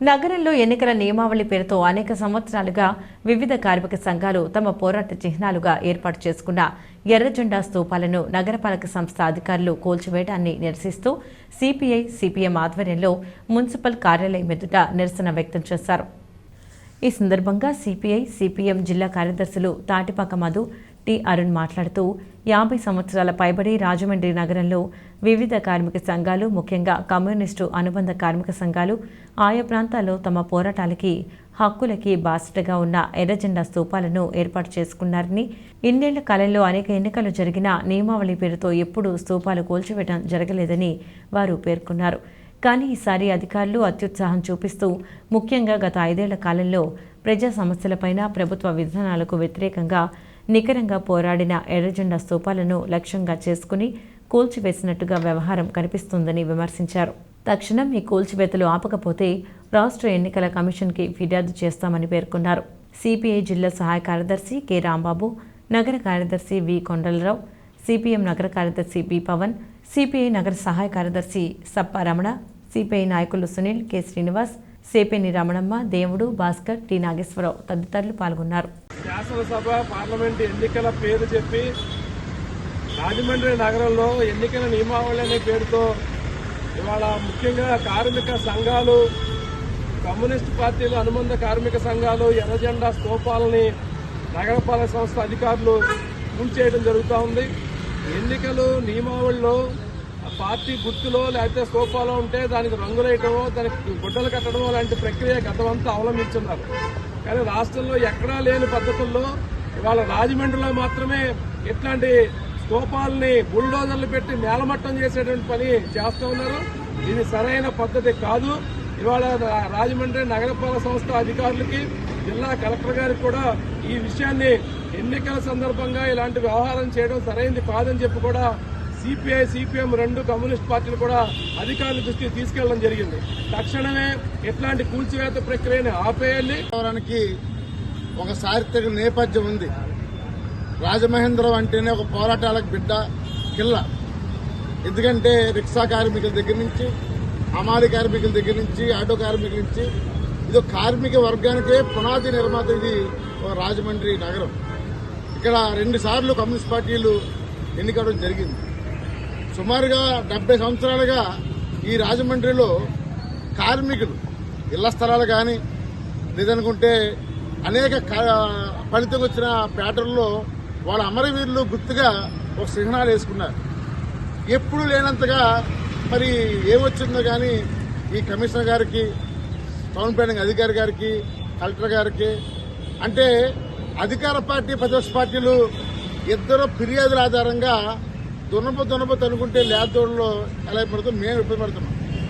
నగరంలో ఎన్నికల నియమావళి పేరుతో అనేక సంవత్సరాలుగా వివిధ కార్మిక సంఘాలు తమ పోరాట చిహ్నాలుగా ఏర్పాటు చేసుకున్న ఎర్రజెండా స్తూపాలను నగరపాలక సంస్థ అధికారులు కూల్చివేయడాన్ని నిరసిస్తూ సిపిఐ సిపిఎం ఆధ్వర్యంలో మున్సిపల్ కార్యాలయం ఎదుట నిరసన వ్యక్తం చేశారు. ఈ సందర్భంగా సిపిఐ సిపిఎం జిల్లా కార్యదర్శులు తాటిపాక మధు, టి అరుణ్ మాట్లాడుతూ 50 సంవత్సరాల పైబడి రాజమండ్రి నగరంలో వివిధ కార్మిక సంఘాలు, ముఖ్యంగా కమ్యూనిస్టు అనుబంధ కార్మిక సంఘాలు ఆయా ప్రాంతాల్లో తమ పోరాటాలకి హక్కులకి బాసటగా ఉన్న ఎర్రజెండా స్తూపాలను ఏర్పాటు చేసుకున్నారని, ఇన్నేళ్ల కాలంలో అనేక ఎన్నికలు జరిగిన నియమావళి పేరుతో ఎప్పుడూ స్తూపాలు కూల్చివేయడం జరగలేదని వారు పేర్కొన్నారు. కానీ ఈసారి అధికారులు అత్యుత్సాహం చూపిస్తూ ముఖ్యంగా గత 5 ఏళ్ల కాలంలో ప్రజా సమస్యలపైన, ప్రభుత్వ విధానాలకు వ్యతిరేకంగా నికరంగా పోరాడిన ఎర్రజెండా స్తూపాలను లక్ష్యంగా చేసుకుని కూల్చివేసినట్టుగా వ్యవహారం కనిపిస్తుందని విమర్శించారు. తక్షణం ఈ కూల్చివేతలు ఆపకపోతే రాష్ట్ర ఎన్నికల కమిషన్కి ఫిర్యాదు చేస్తామని పేర్కొన్నారు. సిపిఐ జిల్లా సహాయ కార్యదర్శి కె రాంబాబు, నగర కార్యదర్శి వి కొండలరావు, సిపిఎం నగర కార్యదర్శి బి పవన్, సిపిఐ నగర సహాయ కార్యదర్శి సప్ప రమణ, సిపిఐ నాయకులు సునీల్, కె శ్రీనివాస్, సేపేని రమణమ్మ, దేవుడు, భాస్కర్, టి నాగేశ్వరరావు తదితరులు పాల్గొన్నారు. శాసనసభ, పార్లమెంట్ ఎన్నికల పేరు చెప్పి రాజమండ్రి నగరంలో ఎన్నికల నియమావళి అనే పేరుతో ఇవాళ ముఖ్యంగా కార్మిక సంఘాలు, కమ్యూనిస్ట్ పార్టీలు, అనుబంధ కార్మిక సంఘాలు ఎర్రజెండా స్తూపాలని నగరపాలక సంస్థ అధికారులు కూల్చేయడం జరుగుతూ ఉంది. ఎన్నికలు నియమావళిలో పార్టీ గుర్తులో లేకపోతే స్తూపాలో ఉంటే దానికి రంగులేయటమో, దానికి గుడ్డలు కట్టడమో లాంటి ప్రక్రియ గతమంతా అవలంబించున్నారు. కానీ రాష్ట్రంలో ఎక్కడా లేని పద్ధతుల్లో ఇవాళ రాజమండ్రిలో మాత్రమే ఇట్లాంటి స్తూపాలని బుల్డోజర్లు పెట్టి నేలమట్టం చేసేటువంటి పని చేస్తూ ఉన్నారు. ఇది సరైన పద్ధతి కాదు. ఇవాళ రాజమండ్రి నగరపాలక సంస్థ అధికారులకి, జిల్లా కలెక్టర్ గారికి కూడా ఈ విషయాన్ని ఎన్నికల సందర్భంగా ఇలాంటి వ్యవహారం చేయడం సరైనది కాదని చెప్పి కూడా సిపిఐ సిపిఎం రెండు కమ్యూనిస్ట్ పార్టీలు కూడా అధికారుల దృష్టికి తీసుకెళ్లడం జరిగింది. తక్షణమే ఇట్లాంటి కూల్చివేత ప్రక్రియని ఆపేయాలి. ఒక చారిత్రక నేపథ్యం ఉంది. రాజమహేంద్రం అంటేనే ఒక పోరాటాలకు బిడ్డ కిల్ల. ఎందుకంటే రిక్షా కార్మికుల దగ్గర నుంచి, హమాలి కార్మికుల దగ్గర నుంచి, ఆటో కార్మికుల నుంచి ఇది కార్మిక వర్గానికే పునాది నిర్మాత ఇది రాజమండ్రి నగరం. ఇక్కడ 2 సార్లు కమ్యూనిస్ట్ పార్టీలు ఎన్నికవడం జరిగింది. సుమారుగా 70 సంవత్సరాలుగా ఈ రాజమండ్రిలో కార్మికులు ఇళ్ల స్థలాలు కానీ, లేదనుకుంటే అనేక ఫలితం వచ్చిన పేటల్లో వాళ్ళ అమరవీరులు గుర్తుగా ఒక చిహ్నాలు వేసుకున్నారు. ఎప్పుడు లేనంతగా మరి ఏమొచ్చిందో కానీ ఈ కమిషనర్ గారికి, టౌన్ ప్లానింగ్ అధికారి గారికి, కలెక్టర్ గారికి, అంటే అధికార పార్టీ, ప్రతిపక్ష పార్టీలు ఇద్దరు ఫిర్యాదుల ఆధారంగా దున్నపోతు అనుకుంటే లేదోళ్ళలో ఎలా పడుతుందో మేము ఇబ్బంది పడుతున్నాం.